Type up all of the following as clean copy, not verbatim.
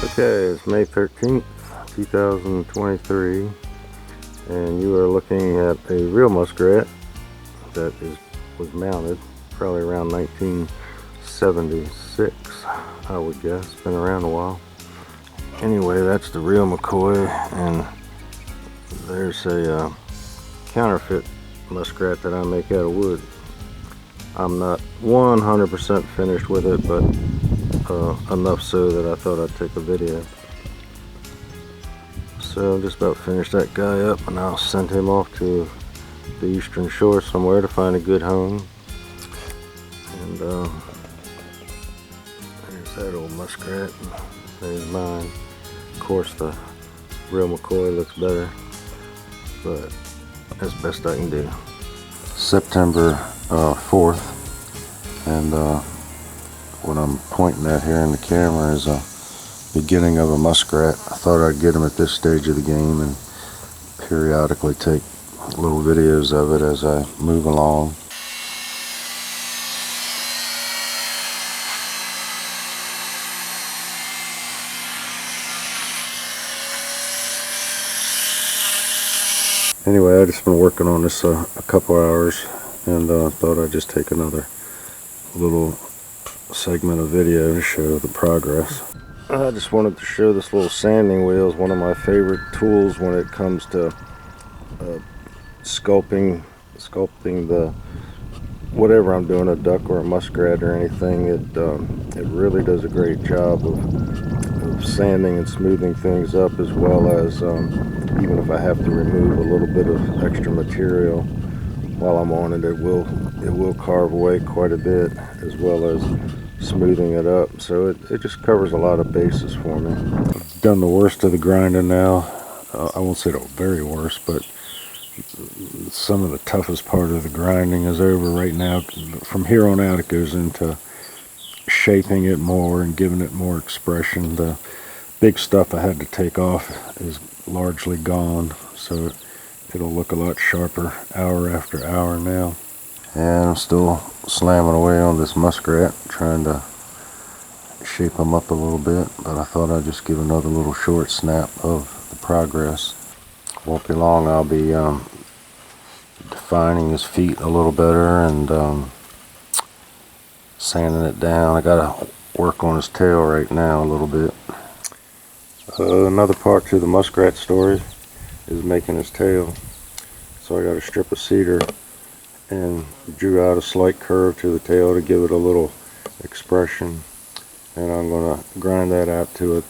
Okay, it's May 13th, 2023, and you are looking at a real muskrat that was mounted probably around 1976, I would guess. It's been around a while. Anyway, that's the real McCoy, and there's a counterfeit muskrat that I make out of wood. I'm not 100% finished with it, but enough so that I thought I'd take a video. So I'm just about finished that guy up, and I'll send him off to the eastern shore somewhere to find a good home. And there's that old muskrat. There's mine. Of course, the real McCoy looks better, but that's the best I can do. September 4th, and what I'm pointing at here in the camera is a beginning of a muskrat. I thought I'd get him at this stage of the game and periodically take little videos of it as I move along. Anyway, I've just been working on this a couple hours, and thought I'd just take another little segment of video to show the progress. I just wanted to show this little sanding wheel. Is one of my favorite tools when it comes to sculpting the whatever I'm doing, a duck or a muskrat or anything. It really does a great job of sanding and smoothing things up, as well as even if I have to remove a little bit of extra material while I'm on it, it will carve away quite a bit, as well as smoothing it up. So it just covers a lot of bases for me. I've done the worst of the grinding now. I won't say the very worst, but some of the toughest part of the grinding is over right now. From here on out, it goes into shaping it more and giving it more expression. The big stuff I had to take off is largely gone, so it'll look a lot sharper hour after hour now. And I'm still slamming away on this muskrat, trying to shape him up a little bit, but I thought I'd just give another little short snap of the progress. Won't be long, I'll be defining his feet a little better and sanding it down. I gotta work on his tail right now a little bit. Another part to the muskrat story is making his tail. So I got a strip of cedar and drew out a slight curve to the tail to give it a little expression, and I'm gonna grind that out to a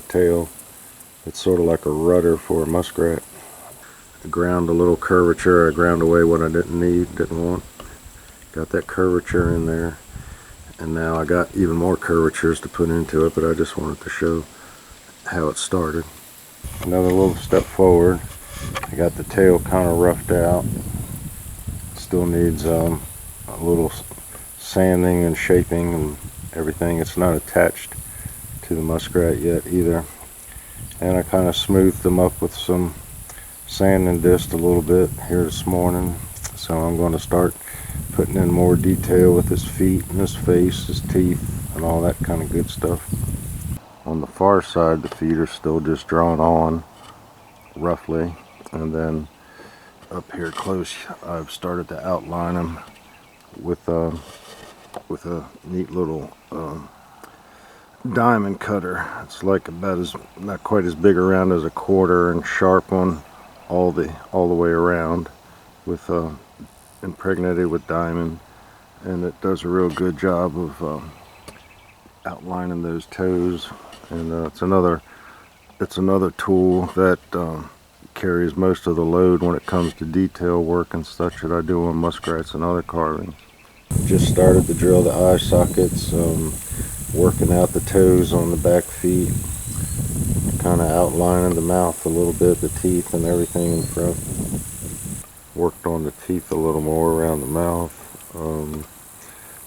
tail. It's sort of like a rudder for a muskrat. I ground a little curvature. I ground away what I didn't want. Got that curvature in there, and now I got even more curvatures to put into it, but I just wanted to show how it started. Another little step forward. I got the tail kind of roughed out. Still needs a little sanding and shaping and everything. It's not attached to the muskrat yet either. And I kind of smoothed them up with some sanding disc a little bit here this morning. So I'm going to start putting in more detail with his feet and his face, his teeth, and all that kind of good stuff. On the far side, the feet are still just drawn on roughly, and then up here close, I've started to outline them with a neat little diamond cutter. It's like not quite as big around as a quarter, and sharp on all the way around, with impregnated with diamond, and it does a real good job of outlining those toes. And it's another tool that carries most of the load when it comes to detail work and such that I do on muskrats and other carving. Just started to drill the eye sockets, working out the toes on the back feet, kind of outlining the mouth a little bit, the teeth and everything in front. Worked on the teeth a little more around the mouth.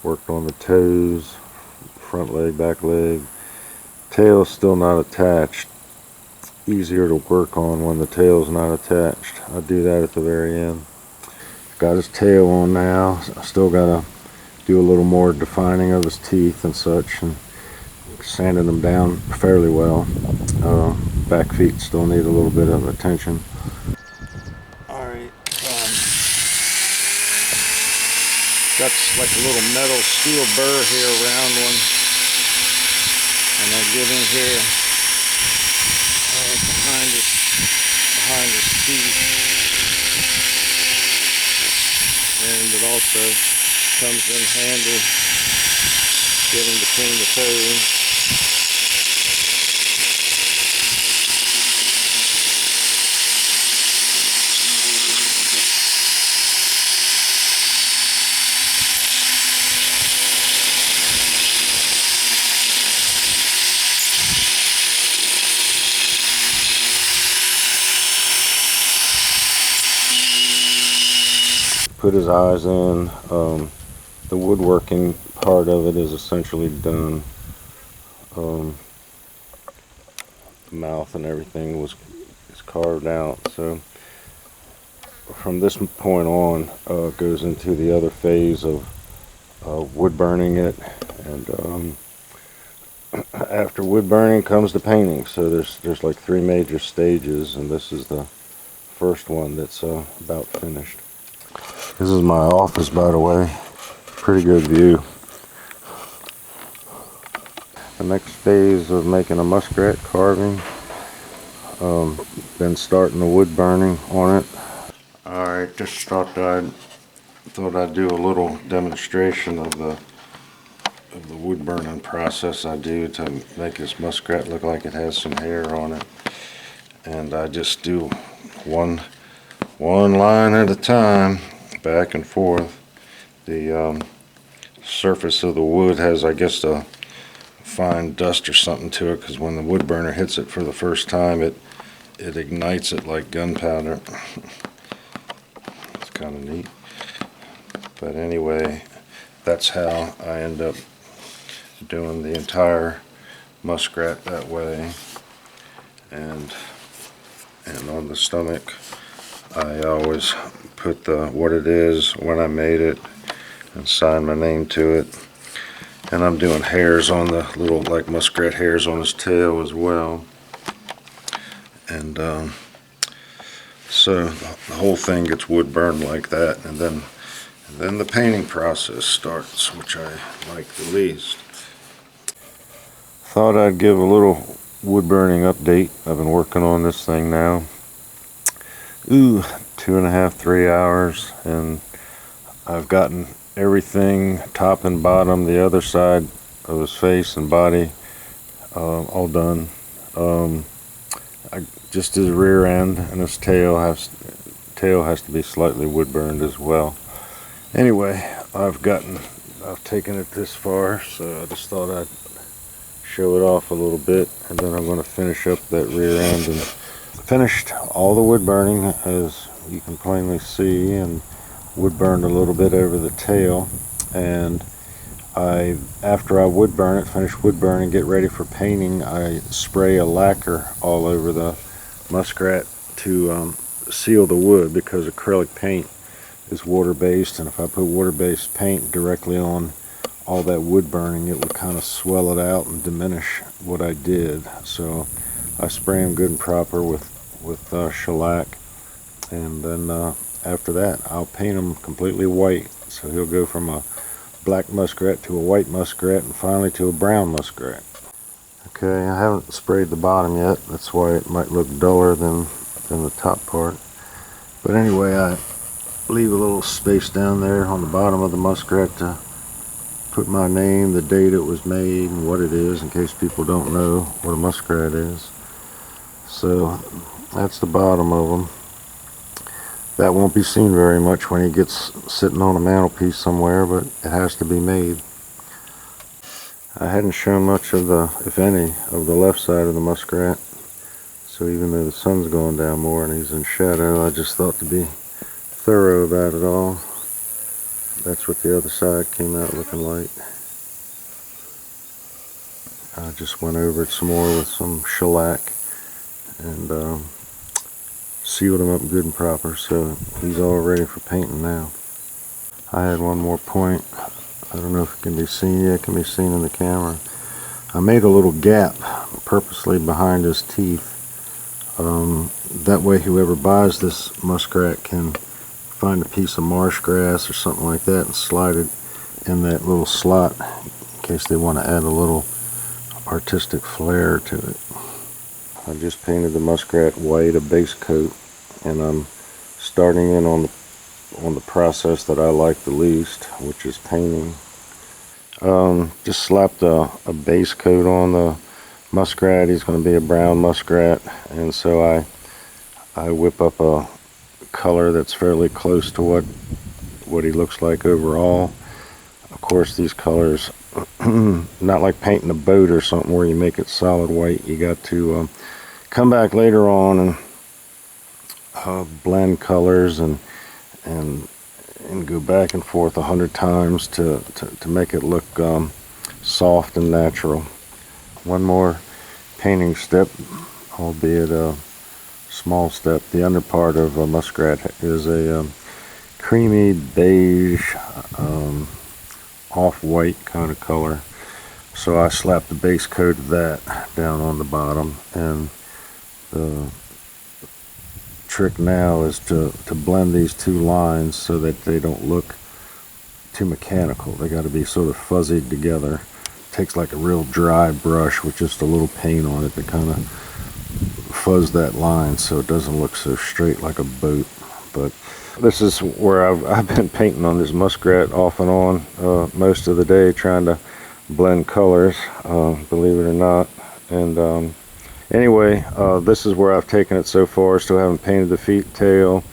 Worked on the toes, front leg, back leg. Tail's still not attached. Easier to work on when the tail's not attached. I'll do that at the very end. Got his tail on now. I still gotta do a little more defining of his teeth and such, and sanded them down fairly well. Back feet still need a little bit of attention. Alright, got like a little metal steel burr here, round one, and I get in here behind his teeth, and it also comes in handy getting between the toes. Put his eyes in. The woodworking part of it is essentially done. The mouth and everything is carved out. So from this point on, goes into the other phase of wood burning it, and after wood burning comes the painting. So there's like 3 major stages, and this is the first one that's about finished. This is my office, by the way. Pretty good view. The next phase of making a muskrat carving, then starting the wood burning on it. Alright, just thought I'd do a little demonstration of the wood burning process I do to make this muskrat look like it has some hair on it. And I just do one line at a time, back and forth. The surface of the wood has, I guess, a fine dust or something to it, because when the wood burner hits it for the first time, it ignites it like gunpowder. It's kind of neat. But anyway, that's how I end up doing the entire muskrat that way. And on the stomach, I always put what it is when I made it and sign my name to it. And I'm doing hairs on the little, like, muskrat hairs on his tail as well. And so the whole thing gets wood burned like that, and then the painting process starts, which I like the least. Thought I'd give a little wood burning update. I've been working on this thing now, 2.5, 3 hours, and I've gotten everything, top and bottom, the other side of his face and body, all done. I just did the rear end, and his tail has to be slightly wood burned as well. Anyway, I've taken it this far, so I just thought I'd show it off a little bit, and then I'm going to finish up that rear end. And finished all the wood burning, as you can plainly see, and wood burned a little bit over the tail. And after I wood burn it, finish wood burning, get ready for painting, I spray a lacquer all over the muskrat to seal the wood, because acrylic paint is water-based, and if I put water-based paint directly on all that wood burning, it would kind of swell it out and diminish what I did. So I spray them good and proper with shellac, and then after that I'll paint him completely white. So he'll go from a black muskrat to a white muskrat, and finally to a brown muskrat. Okay, I haven't sprayed the bottom yet. That's why it might look duller than the top part. But anyway, I leave a little space down there on the bottom of the muskrat to put my name, the date it was made, and what it is, in case people don't know what a muskrat is. So that's the bottom of them. That won't be seen very much when he gets sitting on a mantelpiece somewhere, but it has to be made. I hadn't shown much of if any, of the left side of the muskrat. So even though the sun's going down more and he's in shadow, I just thought to be thorough about it all. That's what the other side came out looking like. I just went over it some more with some shellac and sealed him up good and proper, so he's all ready for painting now. I had one more point. I don't know if it can be seen. Yeah, it can be seen in the camera. I made a little gap purposely behind his teeth. That way whoever buys this muskrat can find a piece of marsh grass or something like that and slide it in that little slot in case they want to add a little artistic flair to it. I just painted the muskrat white, a base coat, and I'm starting in on the process that I like the least, which is painting. Just slapped a base coat on the muskrat. He's going to be a brown muskrat, and so I whip up a color that's fairly close to what he looks like overall. Of course, these colors, not like painting a boat or something where you make it solid white. You got to come back later on and blend colors and go back and forth 100 times to make it look soft and natural. One more painting step, albeit a small step. The underpart of a muskrat is a creamy beige, off-white kind of color. So I slapped the base coat of that down on the bottom, and the trick now is to blend these two lines so that they don't look too mechanical. They got to be sort of fuzzied together. It takes like a real dry brush with just a little paint on it to kind of fuzz that line so it doesn't look so straight like a boat. But this is where I've been painting on this muskrat off and on most of the day, trying to blend colors, believe it or not. And anyway, this is where I've taken it so far. Still haven't painted the feet, tail,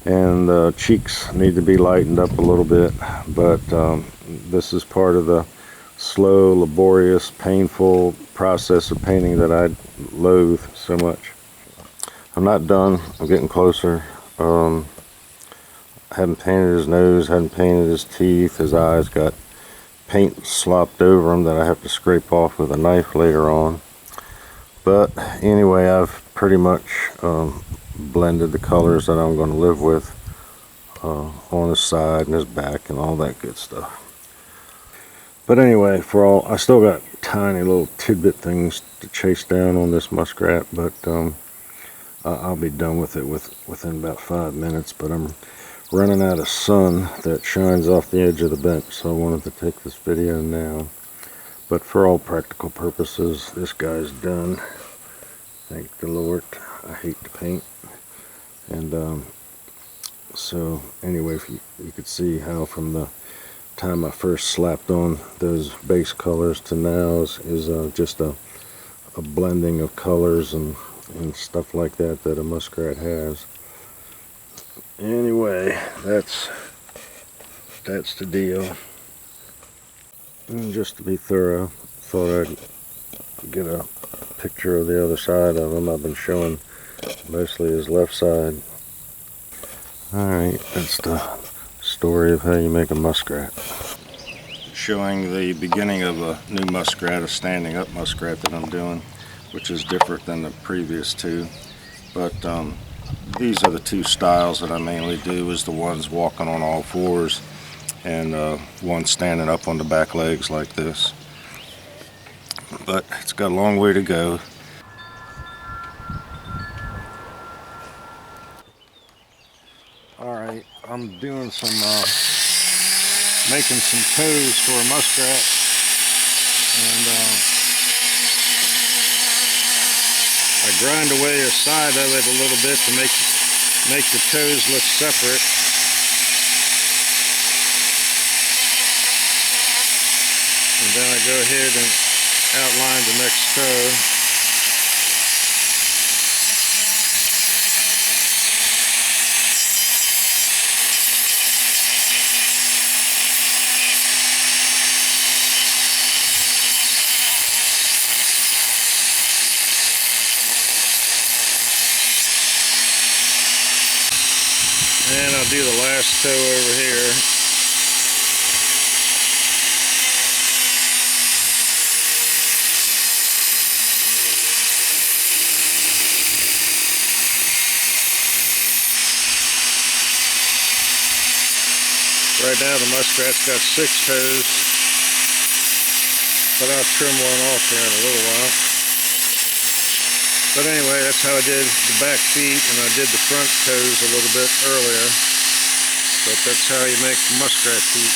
and the cheeks need to be lightened up a little bit. But this is part of the slow, laborious, painful process of painting that I loathe so much. I'm not done. I'm getting closer. I hadn't painted his nose, hadn't painted his teeth. His eyes got paint slopped over them that I have to scrape off with a knife later on. But anyway, I've pretty much blended the colors that I'm going to live with on his side and his back and all that good stuff. But anyway, I still got tiny little tidbit things to chase down on this muskrat, but I'll be done with it within about 5 minutes. But I'm running out of sun that shines off the edge of the bench, so I wanted to take this video now. But for all practical purposes, this guy's done. Thank the Lord. I hate to paint. And so anyway, if you could see how from the time I first slapped on those base colors to now is just a blending of colors and stuff like that a muskrat has. Anyway, that's the deal. And just to be thorough, thought I'd get a picture of the other side of him. I've been showing mostly his left side. Alright, that's the story of how you make a muskrat. Showing the beginning of a new muskrat, a standing up muskrat that I'm doing, which is different than the previous two. But these are the two styles that I mainly do, is the ones walking on all fours and one standing up on the back legs like this. But it's got a long way to go. Alright, I'm doing some making some toes for a muskrat, and I grind away the side of it a little bit to make the toes look separate. And then I go ahead and outline the next toe. And I'll do the last toe over here. Right now the muskrat's got 6 toes. but I'll trim one off here in a little while. But anyway, that's how I did the back feet, and I did the front toes a little bit earlier. But that's how you make muskrat feet.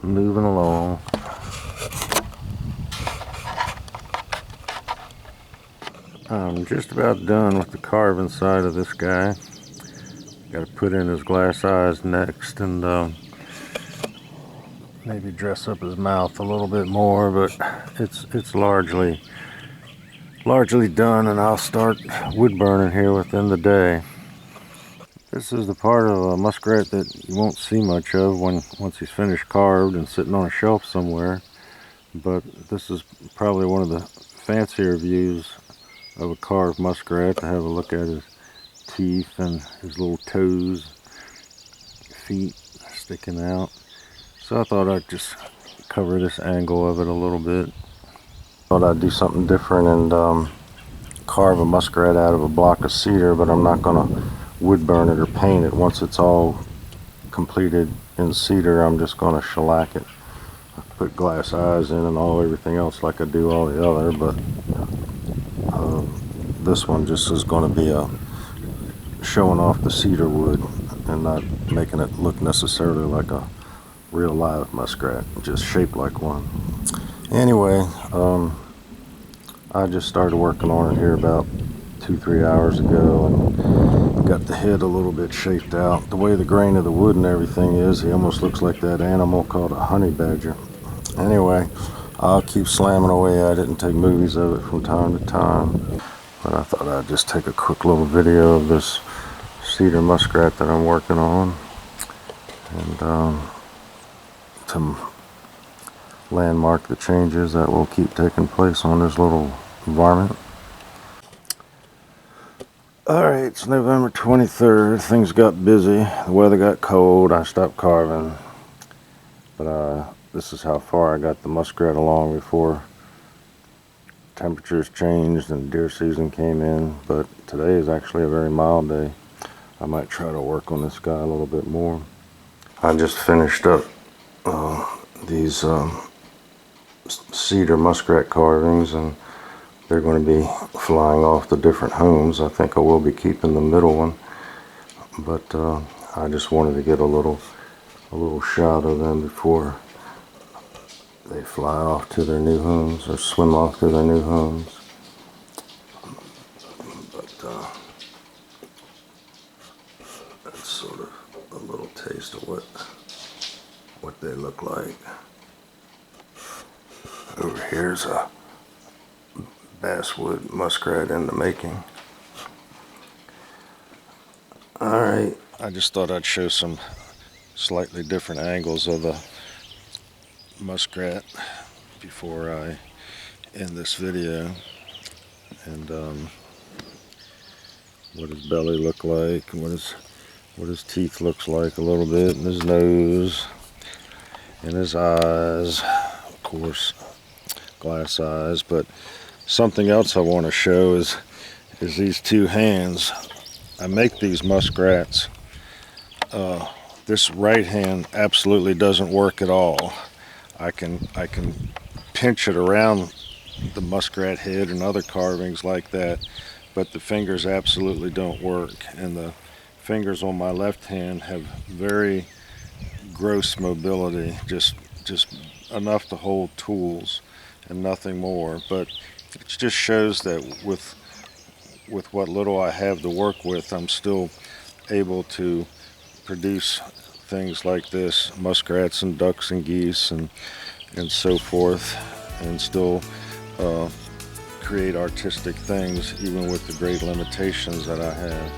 Moving along. I'm just about done with the carving side of this guy. Got to put in his glass eyes next, and maybe dress up his mouth a little bit more, but it's largely done, and I'll start wood burning here within the day. This is the part of a muskrat that you won't see much of once he's finished carved and sitting on a shelf somewhere, but this is probably one of the fancier views of a carved muskrat, to have a look at his teeth and his little toes, feet sticking out. So I thought I'd just cover this angle of it a little bit. Thought I'd do something different and carve a muskrat out of a block of cedar, but I'm not going to wood burn it or paint it. Once it's all completed in cedar, I'm just going to shellac it. Put glass eyes in and everything else like I do all the other, but this one just is going to be showing off the cedar wood and not making it look necessarily like a real live muskrat, just shaped like one. Anyway, I just started working on it here about 2-3 hours ago and got the head a little bit shaped out. The way the grain of the wood and everything is, he almost looks like that animal called a honey badger. Anyway, I'll keep slamming away at it and take movies of it from time to time. But I thought I'd just take a quick little video of this cedar muskrat that I'm working on, and to landmark the changes that will keep taking place on this little varmint. Alright, it's November 23rd. Things got busy. The weather got cold. I stopped carving. But this is how far I got the muskrat along before temperatures changed and deer season came in. But today is actually a very mild day. I might try to work on this guy a little bit more. I just finished up these cedar muskrat carvings, and they're going to be flying off the different homes. I think I will be keeping the middle one, but I just wanted to get a little shot of them before they fly off to their new homes or swim off to their new homes. But that's sort of a little taste of what they look like. Over here's a basswood muskrat in the making. Alright, I just thought I'd show some slightly different angles of the muskrat before I end this video, and what his belly looked like, and what his teeth looks like a little bit, and his nose, and his eyes, of course, glass eyes. But something else I want to show is these two hands. I make these muskrats. This right hand absolutely doesn't work at all. I can pinch it around the muskrat head and other carvings like that, but the fingers absolutely don't work. And the fingers on my left hand have very gross mobility, just enough to hold tools and nothing more. But it just shows that with what little I have to work with, I'm still able to produce things like this, muskrats and ducks and geese and so forth, and still create artistic things even with the great limitations that I have.